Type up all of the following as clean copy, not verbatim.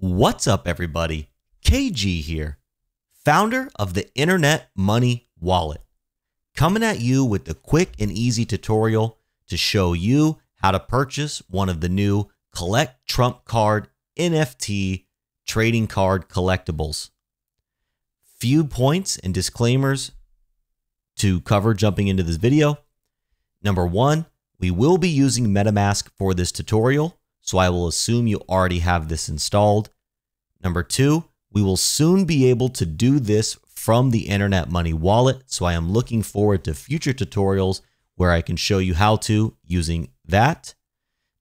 What's up, everybody? KG here, founder of the Internet Money Wallet, coming at you with the quick and easy tutorial to show you how to purchase one of the new Collect Trump Card NFT trading card collectibles. Few points and disclaimers to cover jumping into this video. Number one, we will be using MetaMask for this tutorial, so I will assume you already have this installed. Number two, we will soon be able to do this from the Internet Money Wallet, so I am looking forward to future tutorials where I can show you how to using that.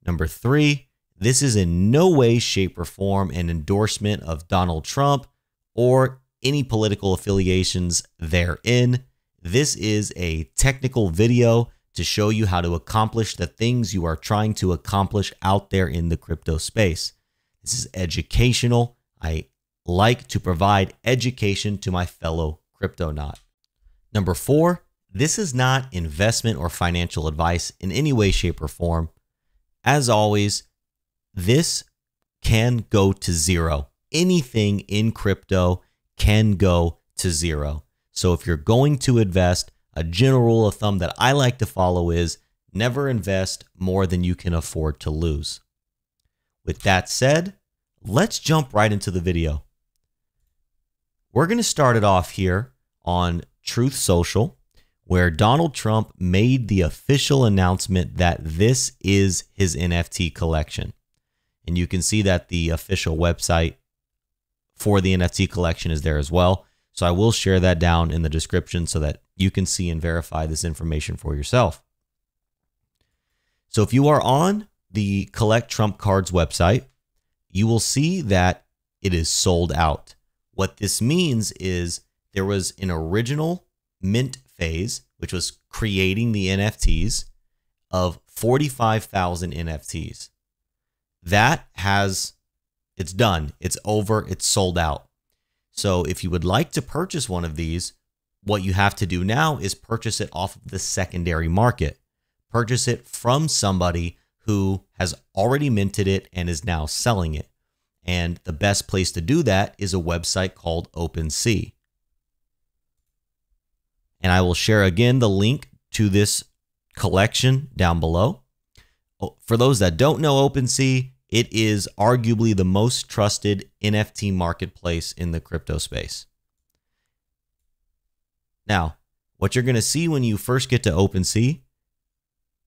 Number three, this is in no way, shape, or form an endorsement of Donald Trump or any political affiliations therein. This is a technical video to show you how to accomplish the things you are trying to accomplish out there in the crypto space. This is educational. I like to provide education to my fellow cryptonaut. Number four, this is not investment or financial advice in any way, shape, or form. As always, this can go to zero. Anything in crypto can go to zero. So if you're going to invest, a general rule of thumb that I like to follow is never invest more than you can afford to lose. With that said, let's jump right into the video. We're going to start it off here on Truth Social, where Donald Trump made the official announcement that this is his NFT collection. And you can see that the official website for the NFT collection is there as well. So I will share that down in the description so that you can see and verify this information for yourself. So if you are on the Collect Trump Cards website, you will see that it is sold out. What this means is there was an original mint phase, which was creating the NFTs of 45,000 NFTs. It's done. It's over. It's sold out. So if you would like to purchase one of these, what you have to do now is purchase it off of the secondary market. Purchase it from somebody who has already minted it and is now selling it. And the best place to do that is a website called OpenSea. And I will share again the link to this collection down below. For those that don't know OpenSea, it is arguably the most trusted NFT marketplace in the crypto space. Now, what you're going to see when you first get to OpenSea,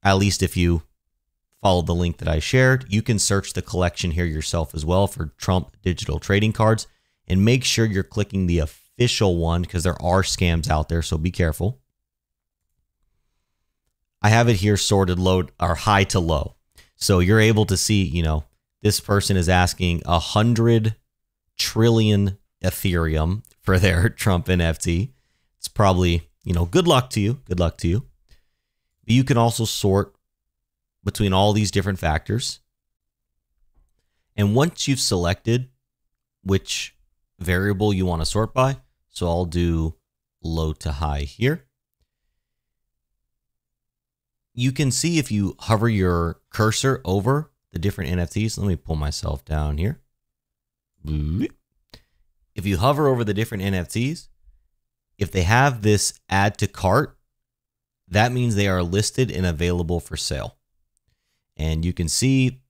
at least if you follow the link that I shared, you can search the collection here yourself as well for Trump digital trading cards, and make sure you're clicking the official one because there are scams out there, so be careful. I have it here sorted low or high to low. So you're able to see, this person is asking 100 trillion Ethereum for their Trump NFT. It's probably, good luck to you. Good luck to you. But you can also sort between all these different factors. And once you've selected which variable you want to sort by, so I'll do low to high here. You can see if you hover your cursor over the different NFTs. Let me pull myself down here. If you hover over the different NFTs, if they have this add to cart, that means they are listed and available for sale. And you can see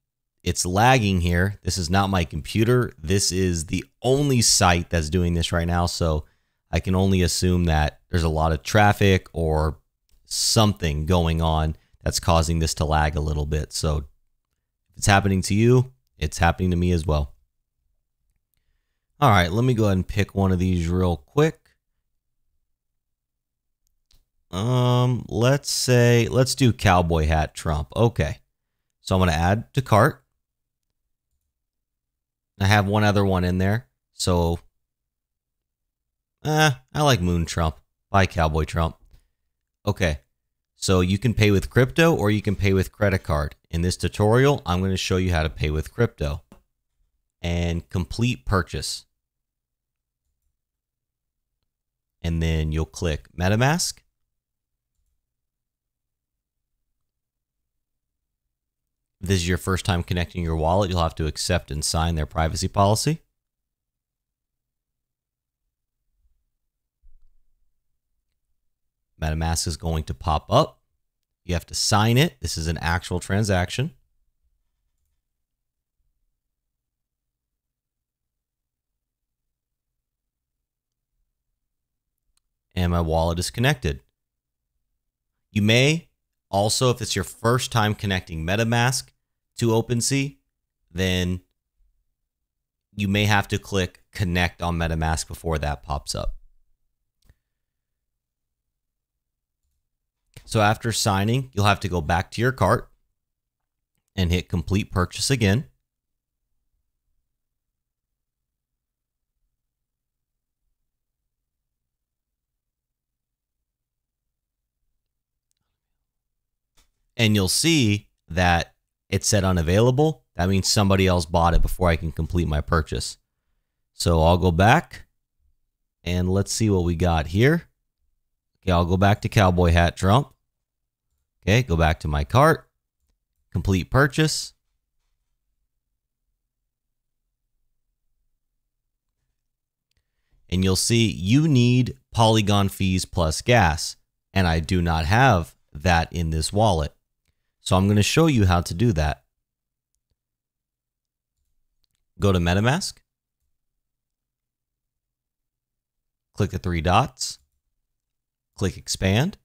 it's lagging here. This is not my computer. This is the only site that's doing this right now. So I can only assume that there's a lot of traffic or something going on that's causing this to lag a little bit. So if it's happening to you, it's happening to me as well. All right, let me go ahead and pick one of these real quick. Let's do cowboy hat Trump. Okay. So I'm going to add to cart. I have one other one in there. So I like Moon Trump. Buy Cowboy Trump. Okay. So you can pay with crypto or you can pay with credit card. In this tutorial, I'm going to show you how to pay with crypto and complete purchase. And then you'll click MetaMask. If this is your first time connecting your wallet, you'll have to accept and sign their privacy policy. MetaMask is going to pop up. You have to sign it. This is an actual transaction. And my wallet is connected. You may also, if it's your first time connecting MetaMask to OpenSea, then you may have to click connect on MetaMask before that pops up. So after signing, you'll have to go back to your cart and hit complete purchase again. And you'll see that it said unavailable. That means somebody else bought it before I can complete my purchase. So I'll go back and let's see what we got here. Okay, I'll go back to Cowboy Hat Trump. Okay, go back to my cart, complete purchase. And you'll see you need Polygon fees plus gas. And I do not have that in this wallet. So I'm going to show you how to do that. Go to MetaMask. Click the three dots. Click expand.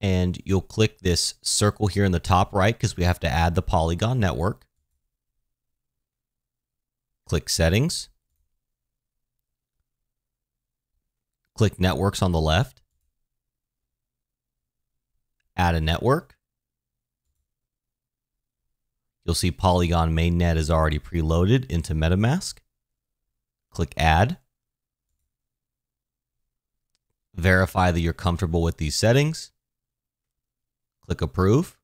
And you'll click this circle here in the top right because we have to add the Polygon network. Click settings. Click networks on the left. Add a network. You'll see Polygon mainnet is already preloaded into MetaMask. Click add. Verify that you're comfortable with these settings. Click approve.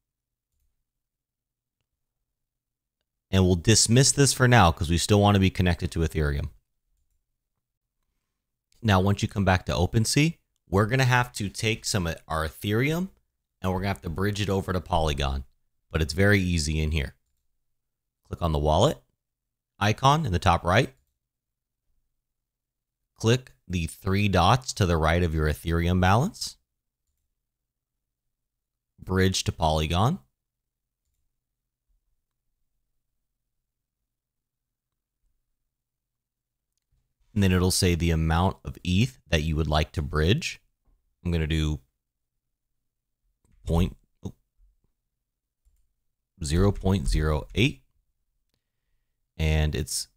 And we'll dismiss this for now because we still want to be connected to Ethereum. Now, once you come back to OpenSea, we're going to have to take some of our Ethereum and we're going to have to bridge it over to Polygon. But it's very easy in here. Click on the wallet icon in the top right. Click the three dots to the right of your Ethereum balance. Bridge to Polygon. And then it'll say the amount of ETH that you would like to bridge. I'm going to do 0.08. And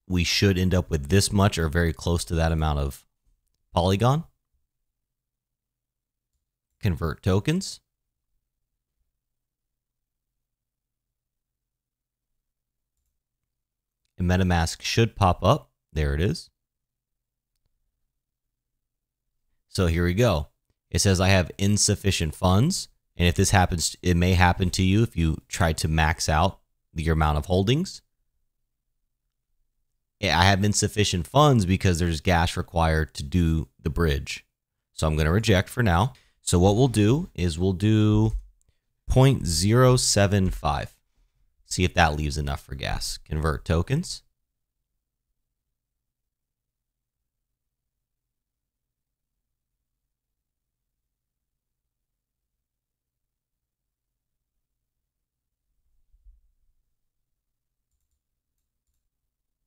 we should end up with this much or very close to that amount of Polygon. Convert tokens. And MetaMask should pop up. There it is. So here we go. It says I have insufficient funds. And if this happens, it may happen to you if you try to max out your amount of holdings. I have insufficient funds because there's gas required to do the bridge. So I'm going to reject for now. So what we'll do is we'll do 0.075. See if that leaves enough for gas. Convert tokens.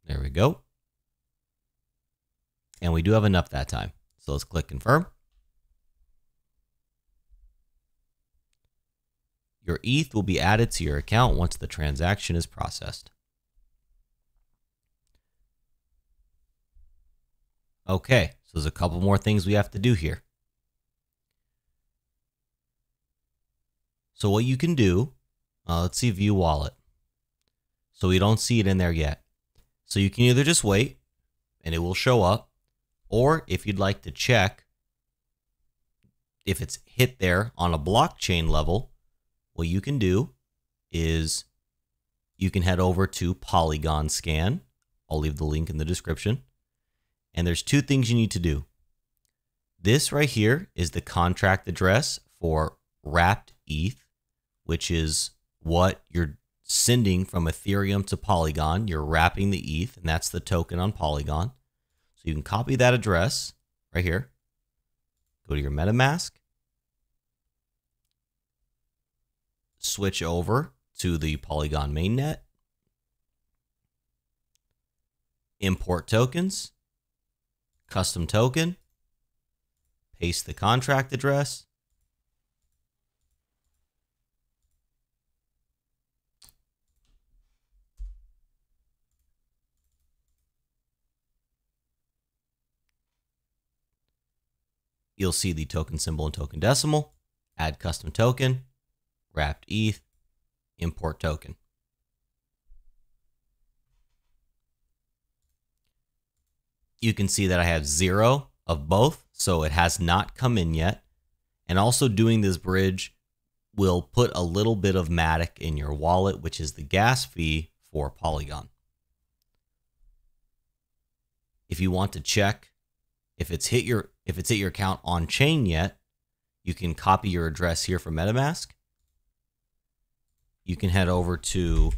There we go. And we do have enough that time. So let's click confirm. Your ETH will be added to your account once the transaction is processed. Okay, so there's a couple more things we have to do here. So what you can do, let's see view wallet. So we don't see it in there yet. So you can either just wait and it will show up, or if you'd like to check if it's hit there on a blockchain level, what you can do is you can head over to Polygon Scan. I'll leave the link in the description. And there's two things you need to do. This right here is the contract address for wrapped ETH, which is what you're sending from Ethereum to Polygon. You're wrapping the ETH, and that's the token on Polygon. So you can copy that address right here. Go to your MetaMask. Switch over to the Polygon mainnet. Import tokens. Custom token. Paste the contract address. You'll see the token symbol and token decimal. Add custom token. Wrapped ETH. Import token. You can see that I have 0 of both, so it has not come in yet. And also doing this bridge will put a little bit of Matic in your wallet, which is the gas fee for Polygon. If you want to check if it's hit your account on chain yet, you can copy your address here from MetaMask. You can head over to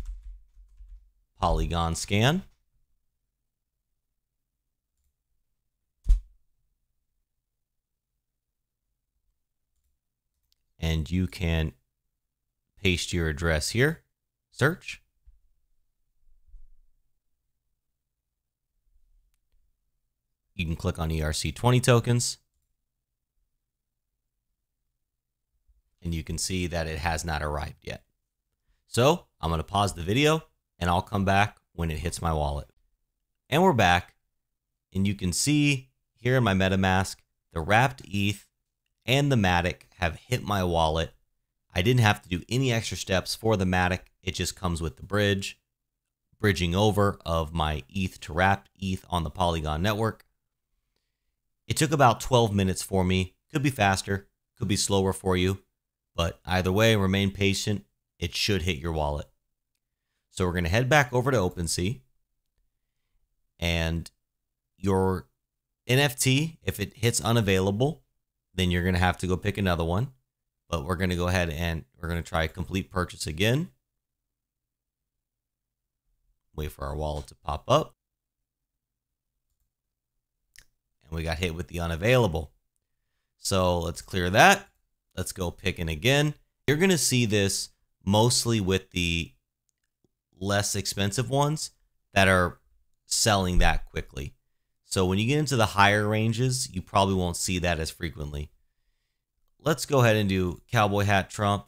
Polygon Scan. And you can paste your address here, search. You can click on ERC20 tokens. And you can see that it has not arrived yet. So I'm going to pause the video and I'll come back when it hits my wallet. And we're back. And you can see here in my MetaMask, the wrapped ETH and the Matic have hit my wallet. I didn't have to do any extra steps for the Matic. It just comes with the bridging over of my ETH to wrapped ETH on the Polygon network. It took about 12 minutes for me. Could be faster, could be slower for you, but either way, remain patient. It should hit your wallet. So we're going to head back over to OpenSea, and your NFT, if it hits unavailable, then you're going to have to go pick another one. But we're going to go ahead and we're going to try complete purchase again. Wait for our wallet to pop up. And we got hit with the unavailable. So let's clear that. Let's go picking again. You're going to see this mostly with the less expensive ones that are selling that quickly. So when you get into the higher ranges, you probably won't see that as frequently. Let's go ahead and do Cowboy Hat Trump.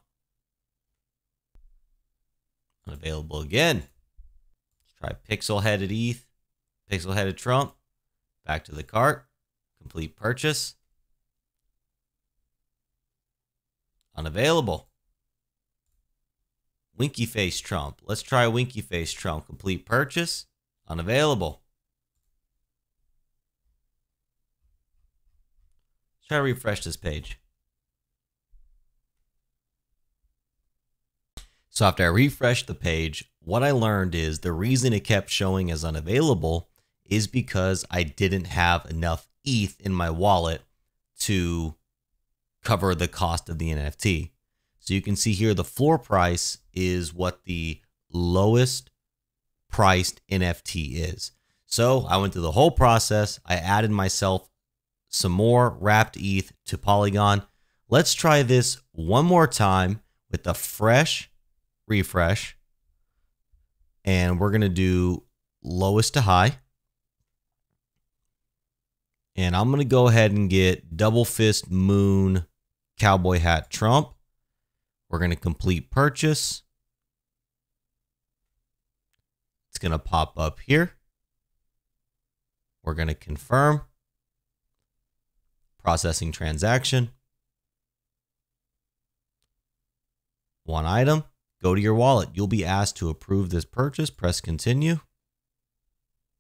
Unavailable again. Let's try Pixel Headed ETH, Pixel Headed Trump. Back to the cart. Complete purchase. Unavailable. Winky Face Trump. Let's try Winky Face Trump. Complete purchase. Unavailable. Let's try to refresh this page. So after I refreshed the page, what I learned is the reason it kept showing as unavailable is because I didn't have enough ETH in my wallet to cover the cost of the NFT. So you can see here the floor price is what the lowest priced NFT is. So I went through the whole process. I added myself some more wrapped ETH to Polygon. Let's try this one more time with a fresh refresh. And we're going to do lowest to high. And I'm going to go ahead and get Double Fist Moon Cowboy Hat Trump. We're going to complete purchase. It's going to pop up here. We're going to confirm. Processing transaction. One item. Go to your wallet. You'll be asked to approve this purchase. Press continue.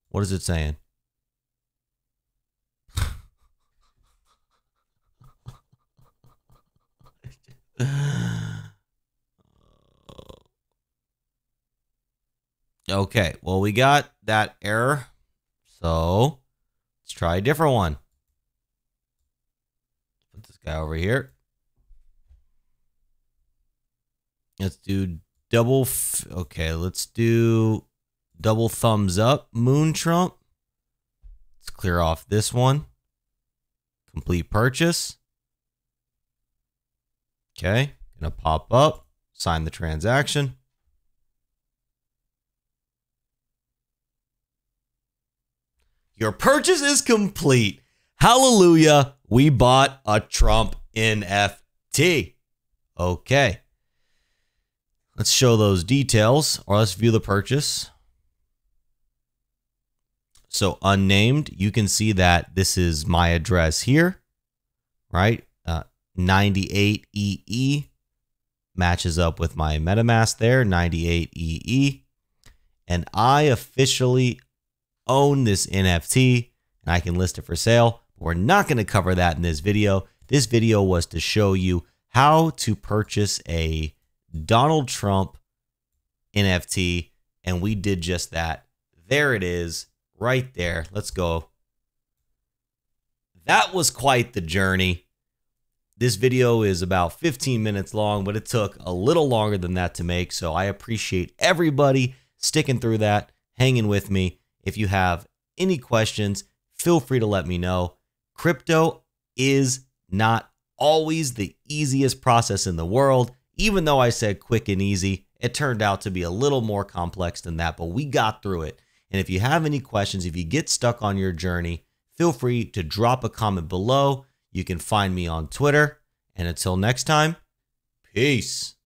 What is it saying? Okay, well, we got that error. So let's try a different one. Put this guy over here. Let's do okay, let's do double thumbs up, Moon Trump. Let's clear off this one. Complete purchase. Okay, gonna pop up, sign the transaction. Your purchase is complete. Hallelujah, we bought a Trump NFT. Okay. Let's show those details, or let's view the purchase. So unnamed, you can see that this is my address here, right? 98EE matches up with my MetaMask there, 98EE. And I officially own this NFT, and I can list it for sale. We're not going to cover that in this video. This video was to show you how to purchase a Donald Trump NFT, and we did just that. There it is, right there. Let's go. That was quite the journey. This video is about 15 minutes long, but it took a little longer than that to make, so I appreciate everybody sticking through that, hanging with me. If you have any questions, feel free to let me know. Crypto is not always the easiest process in the world. Even though I said quick and easy, it turned out to be a little more complex than that, but we got through it. And if you have any questions, if you get stuck on your journey, feel free to drop a comment below. You can find me on Twitter. And until next time, peace.